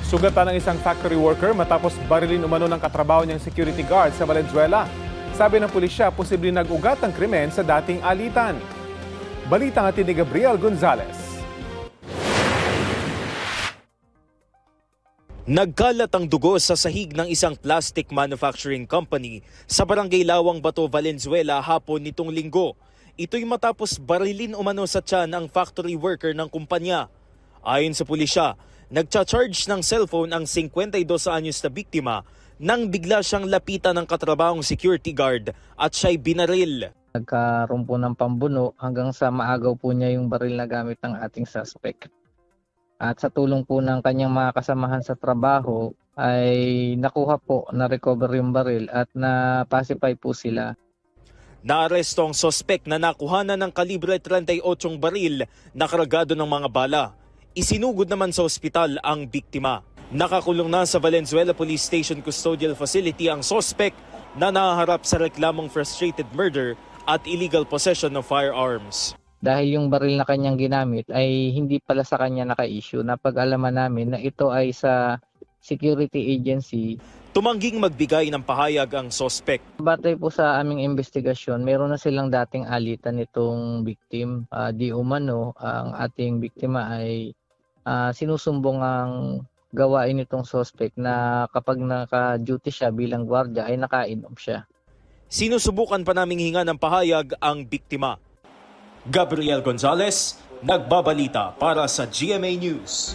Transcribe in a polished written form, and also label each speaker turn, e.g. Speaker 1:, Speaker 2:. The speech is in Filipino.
Speaker 1: Sugatan ng isang factory worker matapos barilin umano ng katrabaho niyang security guard sa Valenzuela. Sabi ng pulisya, posibleng nag-ugat ang krimen sa dating alitan. Balita ng atin ni Gabriel Gonzalez.
Speaker 2: Nagkalat ang dugo sa sahig ng isang plastic manufacturing company sa Barangay Lawang Bato, Valenzuela hapon nitong linggo. Ito'y matapos barilin umano sa tiyan ang factory worker ng kumpanya. Ayon sa pulisya, nagcha-charge ng cellphone ang 52 anyos na biktima nang bigla siyang lapitan ng katrabahong security guard at siya'y binaril.
Speaker 3: Nagkaroon po ng pambuno hanggang sa maagaw po niya yung baril na gamit ng ating suspect. At sa tulong po ng kanyang mga kasamahan sa trabaho ay nakuha po, na-recover yung baril at na-pacify po sila.
Speaker 2: Naaresto ang sospek na nakuhanan ng kalibre 38 baril na kargado ng mga bala. Isinugod naman sa ospital ang biktima. Nakakulong na sa Valenzuela Police Station Custodial Facility ang sospek na nahaharap sa reklamong frustrated murder at illegal possession of firearms.
Speaker 3: Dahil yung baril na kanyang ginamit ay hindi pala sa kanya naka-issue, napag-alaman namin na ito ay sa security agency.
Speaker 2: Tumangging magbigay ng pahayag ang sospek.
Speaker 3: Batay po sa aming investigasyon, meron na silang dating alitan nitong victim. Di umano, ang ating biktima ay sinusumbong ang gawain nitong suspect na kapag naka-duty siya bilang gwardiya ay nakainom siya.
Speaker 2: Sinusubukan pa naming hinga ng pahayag ang biktima. Gabriel Gonzalez, nagbabalita para sa GMA News.